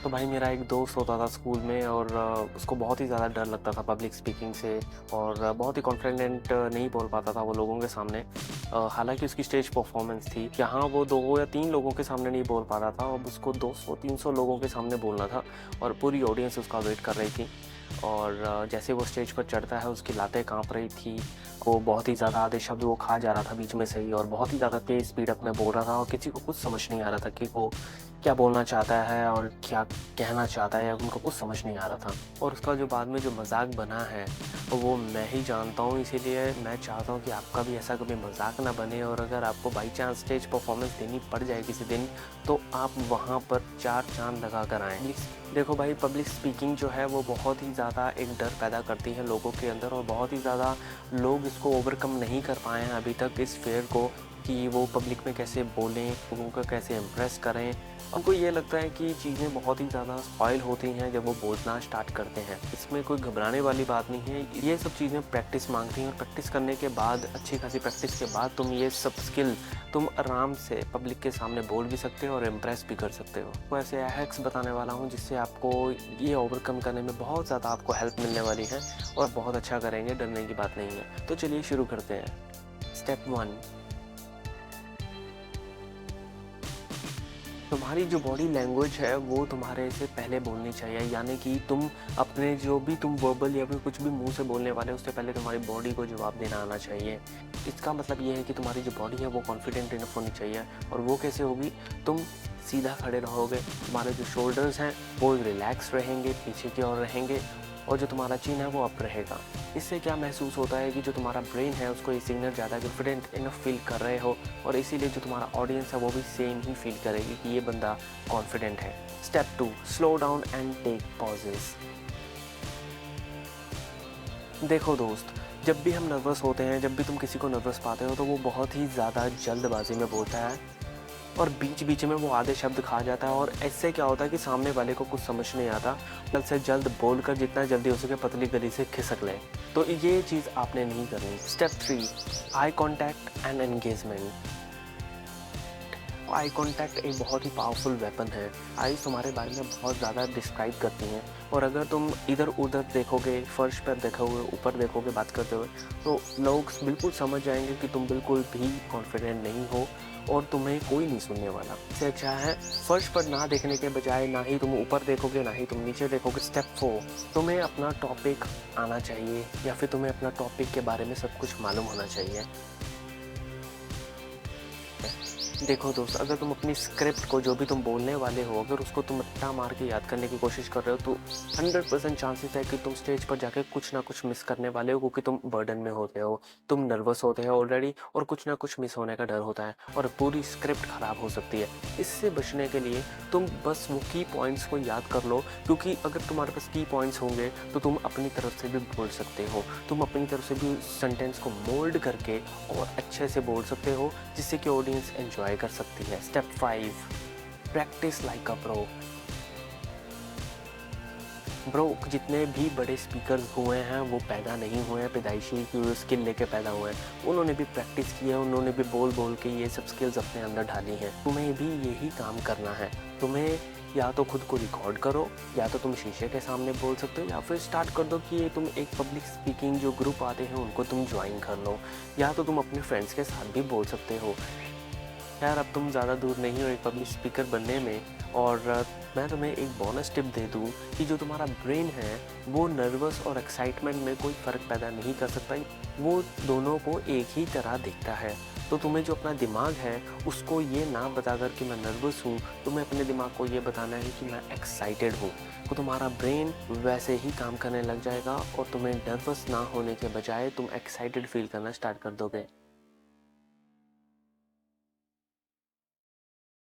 तो भाई मेरा एक दोस्त होता था स्कूल में और उसको बहुत ही ज़्यादा डर लगता था पब्लिक स्पीकिंग से और बहुत ही कॉन्फिडेंट नहीं बोल पाता था वो लोगों के सामने। हालांकि उसकी स्टेज परफॉर्मेंस थी, यहाँ वो 2 या 3 लोगों के सामने नहीं बोल पा रहा था, अब उसको 200-300 लोगों के सामने बोलना था और पूरी ऑडियंस उसका वेट कर रही थी। और जैसे वो स्टेज पर चढ़ता है उसकी लातें काँप रही थी, वो बहुत ही ज़्यादा आधे शब्द वो खा जा रहा था बीच में से ही और बहुत ही ज़्यादा तेज़ स्पीड में बोल रहा था और किसी को कुछ समझ नहीं आ रहा था कि वो क्या बोलना चाहता है और क्या कहना चाहता है, उनको कुछ समझ नहीं आ रहा था। और उसका जो बाद में जो मज़ाक बना है वो मैं ही जानता हूँ, इसीलिए मैं चाहता हूँ कि आपका भी ऐसा कभी मज़ाक ना बने और अगर आपको बाई चांस स्टेज परफॉर्मेंस देनी पड़ जाए किसी दिन, तो आप वहाँ पर 4 चाँद लगा कर आएँ। देखो भाई, पब्लिक स्पीकिंग जो है वो बहुत ही ज़्यादा एक डर पैदा करती है लोगों के अंदर और बहुत ही ज़्यादा लोग इसको ओवरकम नहीं कर पाए हैं अभी तक, इस फ़ियर को कि वो पब्लिक में कैसे बोलें, लोगों को कैसे इम्प्रेस करें। उनको ये लगता है कि चीज़ें बहुत ही ज़्यादा स्पॉइल होती हैं जब वो बोलना स्टार्ट करते हैं। इसमें कोई घबराने वाली बात नहीं है, ये सब चीज़ें प्रैक्टिस मांगती हैं और प्रैक्टिस करने के बाद, अच्छी खासी प्रैक्टिस के बाद तुम ये सब स्किल तुम आराम से पब्लिक के सामने बोल भी सकते हो और इम्प्रेस भी कर सकते हो। तो ऐसे हैक्स बताने वाला हूँ जिससे आपको ये ओवरकम करने में बहुत ज़्यादा आपको हेल्प मिलने वाली है और बहुत अच्छा करेंगे, डरने की बात नहीं है। तो चलिए शुरू करते हैं। स्टेप 1, तुम्हारी जो बॉडी लैंग्वेज है वो तुम्हारे से पहले बोलनी चाहिए, यानी कि तुम अपने जो भी तुम वर्बल या फिर कुछ भी मुंह से बोलने वाले हो उससे पहले तुम्हारी बॉडी को जवाब देना आना चाहिए। इसका मतलब ये है कि तुम्हारी जो बॉडी है वो कॉन्फिडेंट इनफ होनी चाहिए। और वो कैसे होगी? तुम सीधा खड़े रहोगे, तुम्हारे जो शोल्डर्स हैं वो रिलैक्स रहेंगे, पीछे की ओर रहेंगे और जो तुम्हारा चिन है वो अप रहेगा। इससे क्या महसूस होता है कि जो तुम्हारा ब्रेन है उसको ये सिग्नल ज़्यादा कॉन्फिडेंट इनफ फील कर रहे हो और इसीलिए जो तुम्हारा ऑडियंस है वो भी सेम ही फील करेगी कि ये बंदा कॉन्फिडेंट है। Step 2, slow down and take pauses. देखो दोस्त, जब भी हम नर्वस होते हैं, जब भी तुम किसी को नर्वस पाते हो तो वो बहुत ही ज़्यादा जल्दबाजी में बोलता है और बीच-बीच में वो आधे शब्द खा जाता है और इससे क्या होता है कि सामने वाले को कुछ समझ नहीं आता। जल्द से जल्द बोलकर जितना जल्दी हो सके पतली गली से खिसक ले। तो ये चीज़ आपने नहीं करनी। Step 3, eye contact and engagement. Eye contact एक बहुत ही पावरफुल वेपन है। आईज़ तुम्हारे बारे में बहुत ज़्यादा डिस्क्राइब करती हैं और अगर तुम इधर-उधर देखोगे, फर्श पर देखोगे, ऊपर देखोगे बात करते हुए, तो लोग बिल्कुल समझ जाएँगे कि तुम बिल्कुल भी कॉन्फिडेंट नहीं हो और तुम्हें कोई नहीं सुनने वाला। इससे अच्छा है फर्श पर ना देखने के बजाय ना ही तुम ऊपर देखोगे, ना ही तुम नीचे देखोगे। स्टेप 4, तुम्हें अपना टॉपिक आना चाहिए या फिर तुम्हें अपना टॉपिक के बारे में सब कुछ मालूम होना चाहिए। देखो दोस्त, अगर तुम अपनी स्क्रिप्ट को, जो भी तुम बोलने वाले हो, अगर उसको तुम रट्टा मार के याद करने की कोशिश कर रहे हो तो 100% चांसेस है कि तुम स्टेज पर जाके कुछ ना कुछ मिस करने वाले हो, क्योंकि तुम बर्डन में होते हो, तुम नर्वस होते हो ऑलरेडी और कुछ ना कुछ मिस होने का डर होता है और पूरी स्क्रिप्ट खराब हो सकती है। इससे बचने के लिए तुम बस वो की पॉइंट्स को याद कर लो, क्योंकि अगर तुम्हारे पास की पॉइंट्स होंगे तो तुम अपनी तरफ से भी बोल सकते हो, तुम अपनी तरफ से भी सेंटेंस को मोल्ड करके और अच्छे से बोल सकते हो जिससे कि ऑडियंस एंजॉय कर सकती है। Step 5, practice like a pro. Bro, जितने भी बड़े स्पीकर्स हुए हैं वो पैदा नहीं हुए हैं पैदाइशी स्किल लेके पैदा हुए हैं, उन्होंने भी प्रैक्टिस की है, उन्होंने भी बोल बोल के ये सब स्किल्स अपने अंदर ढाली हैं। तुम्हें भी यही काम करना है। तुम्हें या तो खुद को रिकॉर्ड करो, या तो तुम शीशे के सामने बोल सकते हो, या फिर स्टार्ट कर दो कि तुम एक पब्लिक स्पीकिंग जो ग्रुप आते हैं उनको तुम ज्वाइन कर लो, या तो तुम अपने फ्रेंड्स के साथ भी बोल सकते हो। यार, अब तुम ज़्यादा दूर नहीं हो एक पब्लिक स्पीकर बनने में और मैं तुम्हें एक बोनस टिप दे दूँ कि जो तुम्हारा ब्रेन है वो नर्वस और एक्साइटमेंट में कोई फ़र्क पैदा नहीं कर सकता, वो दोनों को एक ही तरह दिखता है। तो तुम्हें जो अपना दिमाग है उसको ये ना बताकर कि मैं नर्वस हूँ, तुम्हें अपने दिमाग को ये बताना है कि मैं एक्साइटेड हूँ। तो तुम्हारा ब्रेन वैसे ही काम करने लग जाएगा और तुम्हें नर्वस ना होने के बजाय तुम एक्साइटेड फील करना स्टार्ट कर दोगे।